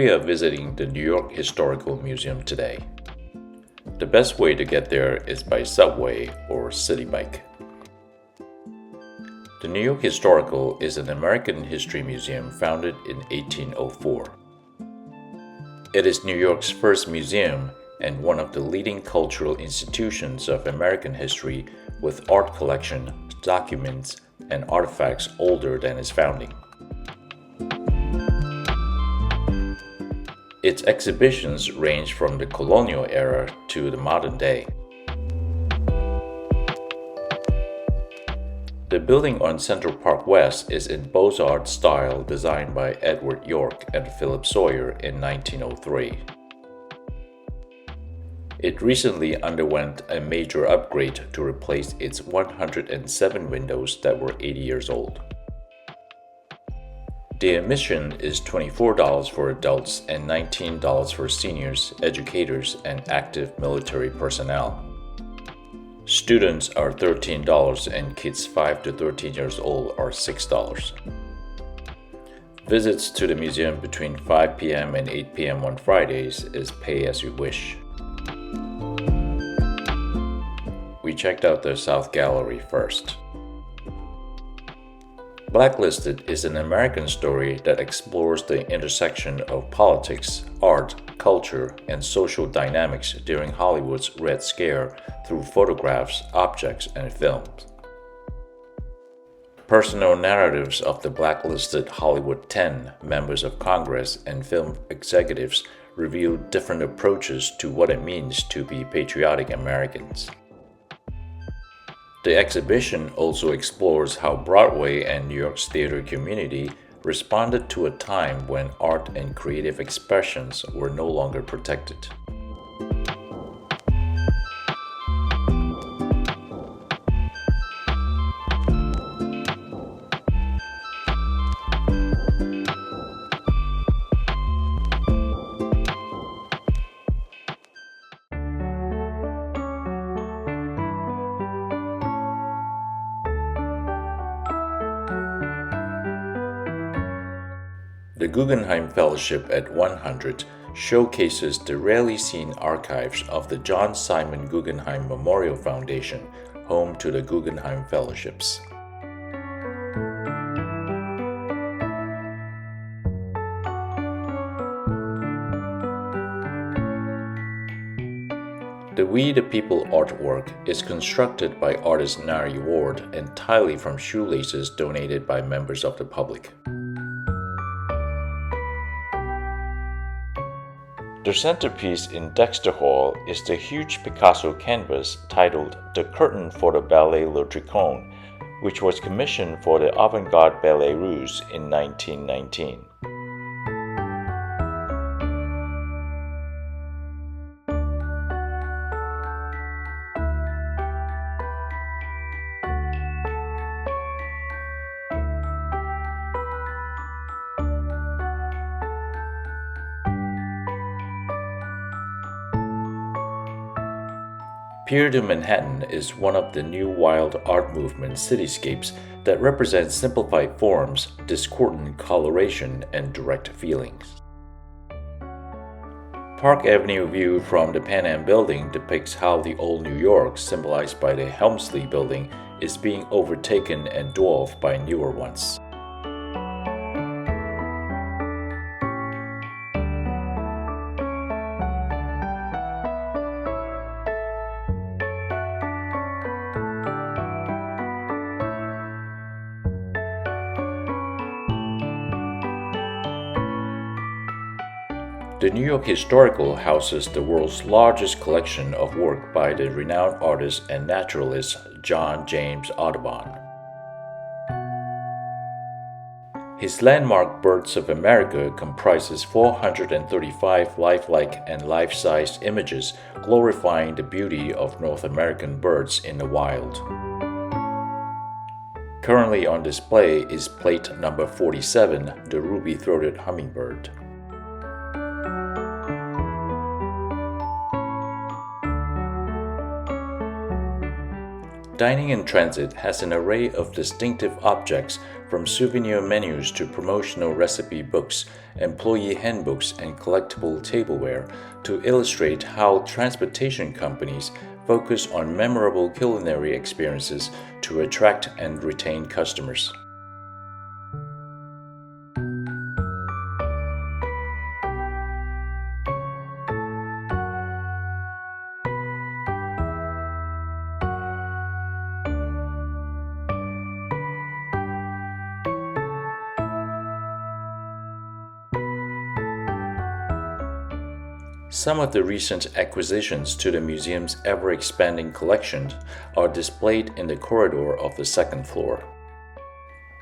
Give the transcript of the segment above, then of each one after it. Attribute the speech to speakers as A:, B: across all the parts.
A: We are visiting the New York Historical Museum today. The best way to get there is by subway or city bike. The New York Historical is an American history museum founded in 1804. It is New York's first museum and one of the leading cultural institutions of American history with art collection, documents, and artifacts older than its founding. Its exhibitions range from the colonial era to the modern day. The building on Central Park West is in Beaux-Arts style designed by Edward York and Philip Sawyer in 1903. It recently underwent a major upgrade to replace its 107 windows that were 80 years old. The admission is $24 for adults and $19 for seniors, educators, and active military personnel. Students are $13 and kids 5 to 13 years old are $6. Visits to the museum between 5 p.m. and 8 p.m. on Fridays is pay as you wish. We checked out the South Gallery first. Blacklisted is an American story that explores the intersection of politics, art, culture, and social dynamics during Hollywood's Red Scare through photographs, objects, and films. Personal narratives of the blacklisted Hollywood 10 members of Congress and film executives reveal different approaches to what it means to be patriotic Americans. The exhibition also explores how Broadway and New York's theater community responded to a time when art and creative expressions were no longer protected. The Guggenheim Fellowship at 100 showcases the rarely seen archives of the John Simon Guggenheim Memorial Foundation, home to the Guggenheim Fellowships. The We the People artwork is constructed by artist Nari Ward entirely from shoelaces donated by members of the public. The centerpiece in Dexter Hall is the huge Picasso canvas titled The Curtain for the Ballet Le Tricône, which was commissioned for the Avant-Garde Ballet Russe in 1919. Pier to Manhattan is one of the new wild art movement cityscapes that represent simplified forms, discordant coloration, and direct feelings. Park Avenue view from the Pan Am building depicts how the old New York, symbolized by the Helmsley building, is being overtaken and dwarfed by newer ones. The New York Historical houses the world's largest collection of work by the renowned artist and naturalist John James Audubon. His landmark Birds of America comprises 435 lifelike and life-sized images glorifying the beauty of North American birds in the wild. Currently on display is plate number 47, the ruby-throated hummingbird. dining in transit has an array of distinctive objects from souvenir menus to promotional recipe books, employee handbooks, and collectible tableware to illustrate how transportation companies focus on memorable culinary experiences to attract and retain customers. Some of the recent acquisitions to the museum's ever-expanding collection are displayed in the corridor of the second floor.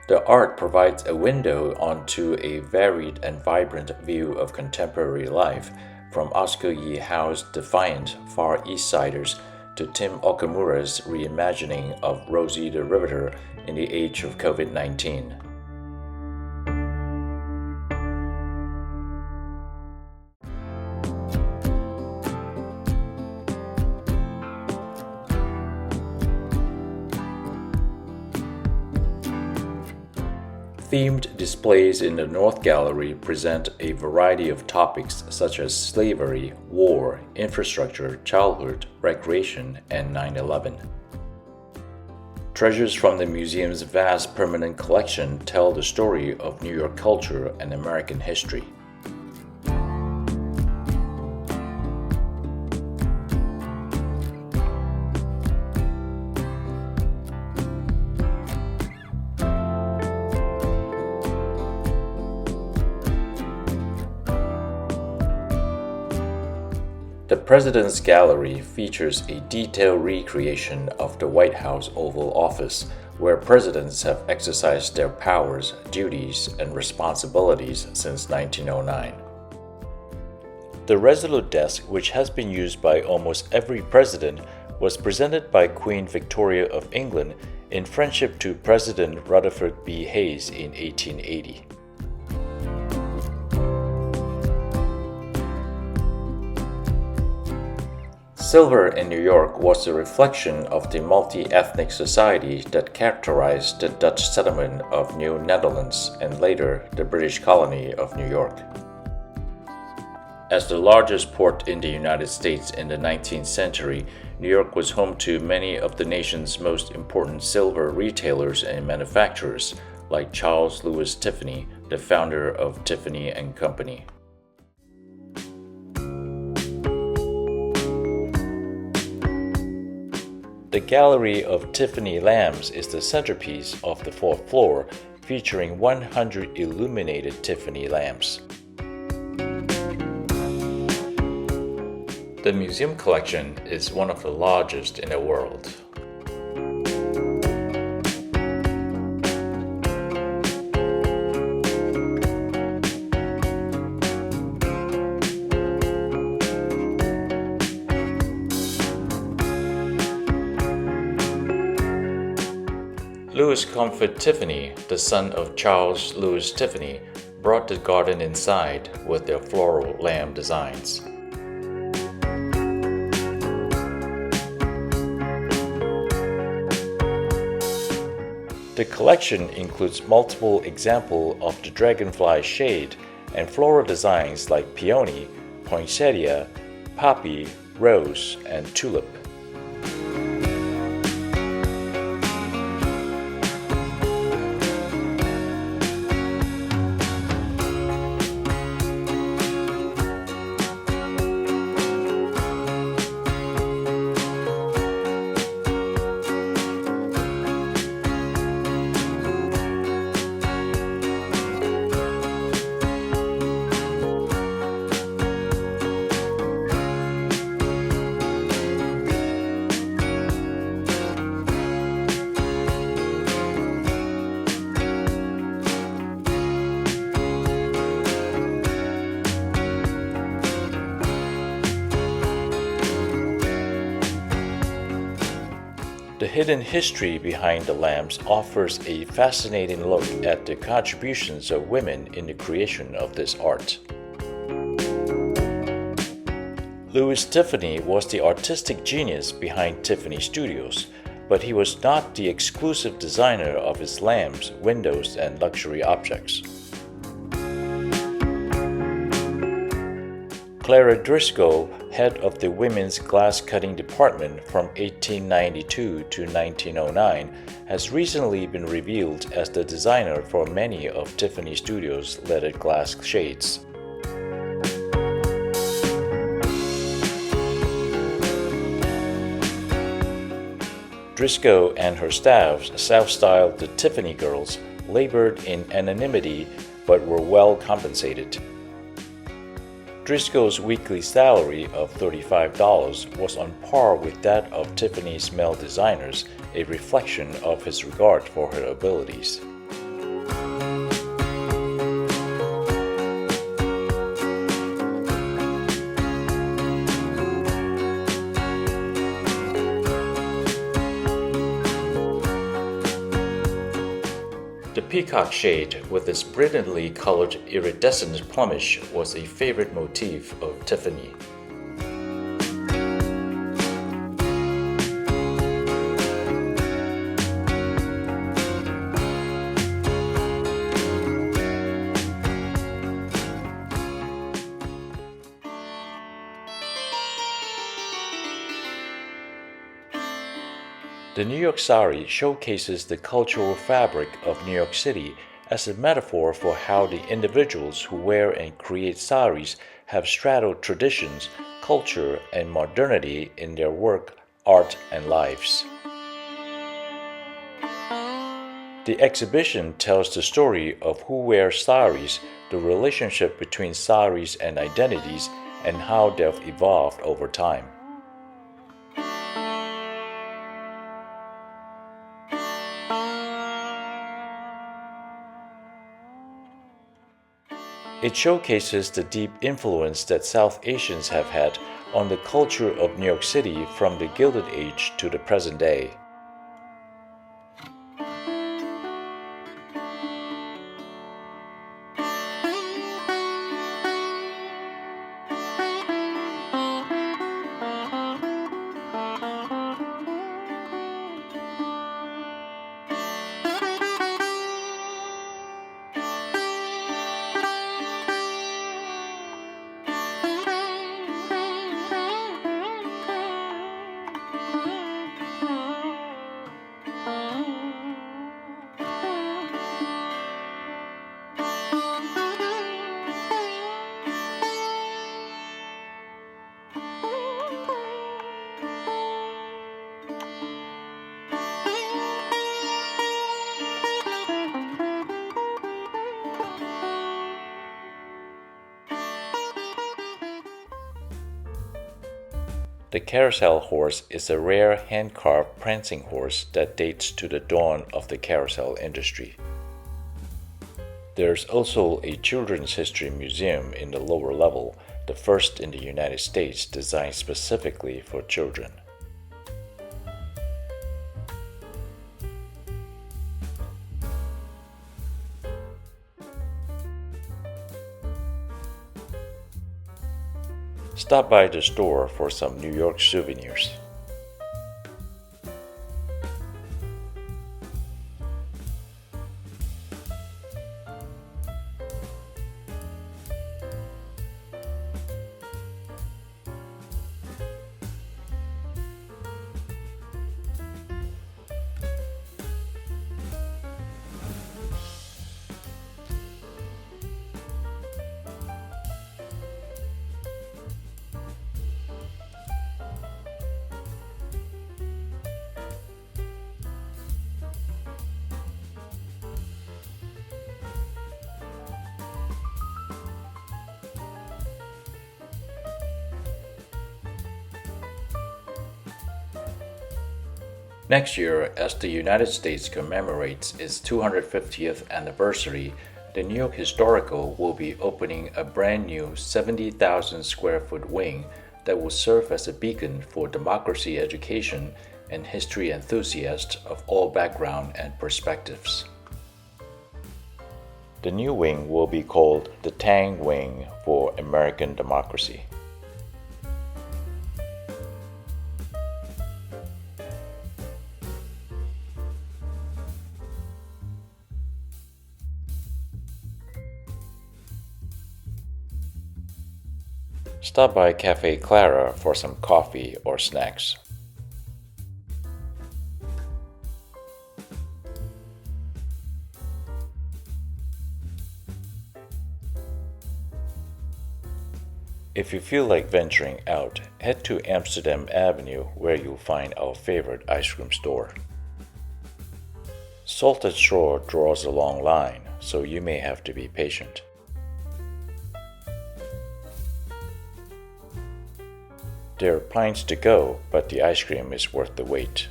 A: The art provides a window onto a varied and vibrant view of contemporary life, from Oscar Yi Howe's defiant Far East Siders to Tim Okamura's reimagining of Rosie the Riveter in the age of COVID-19. Themed displays in the North Gallery present a variety of topics such as slavery, war, infrastructure, childhood, recreation, and 9/11. Treasures from the museum's vast permanent collection tell the story of New York culture and American history. The President's Gallery features a detailed recreation of the White House Oval Office, where presidents have exercised their powers, duties, and responsibilities since 1909. The Resolute Desk, which has been used by almost every president, was presented by Queen Victoria of England in friendship to President Rutherford B Hayes in 1880. Silver in New York was a reflection of the multi-ethnic society that characterized the Dutch settlement of New Netherlands and later the British colony of New York. As the largest port in the United States in the 19th century, New York was home to many of the nation's most important silver retailers and manufacturers, like Charles Louis Tiffany, the founder of Tiffany & Company. The Gallery of Tiffany Lamps is the centerpiece of the fourth floor, featuring 100 illuminated Tiffany lamps. The museum collection is one of the largest in the world. Louis Comfort Tiffany, the son of Charles Louis Tiffany, brought the garden inside with their floral lamp designs. The collection includes multiple examples of the dragonfly shade and floral designs like peony, poinsettia, poppy, rose, and tulip. The hidden history behind the lamps offers a fascinating look at the contributions of women in the creation of this art. Louis Tiffany was the artistic genius behind Tiffany Studios, but he was not the exclusive designer of his lamps, windows, and luxury objects. Clara Driscoll, head of the women's glass cutting department from 1892 to 1909, has recently been revealed as the designer for many of Tiffany Studios' leaded glass shades. Driscoll and her staff, self-styled the Tiffany Girls, labored in anonymity but were well compensated. Driscoll's weekly salary of $35 was on par with that of Tiffany's male designers, a reflection of his regard for her abilities. The peacock shade, with its brilliantly colored iridescent plumage, was a favorite motif of Tiffany. The New York Sari showcases the cultural fabric of New York City as a metaphor for how the individuals who wear and create saris have straddled traditions, culture, and modernity in their work, art, and lives. The exhibition tells the story of who wears saris, the relationship between saris and identities, and how they've evolved over time. It showcases the deep influence that South Asians have had on the culture of New York City from the Gilded Age to the present day. The carousel horse is a rare hand-carved prancing horse that dates to the dawn of the carousel industry. There's also a children's history museum in the lower level, the first in the United States designed specifically for children. Stop by the store for some New York souvenirs. Next year, as the United States commemorates its 250th anniversary, the New York Historical will be opening a brand new 70,000 square foot wing that will serve as a beacon for democracy education and history enthusiasts of all backgrounds and perspectives. The new wing will be called the Tang Wing for American Democracy. Stop by Cafe Clara for some coffee or snacks. If you feel like venturing out, head to Amsterdam Avenue where you'll find our favorite ice cream store. Salted Shore draws a long line, so you may have to be patient. There are pints to go, but the ice cream is worth the wait.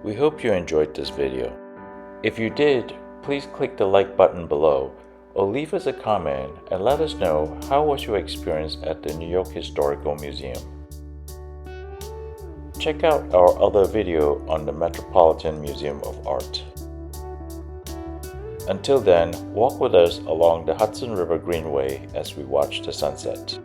A: We hope you enjoyed this video. If you did, please click the like button below or leave us a comment and let us know how was your experience at the New York Historical Museum. Check out our other video on the Metropolitan Museum of Art. Until then, walk with us along the Hudson River Greenway as we watch the sunset.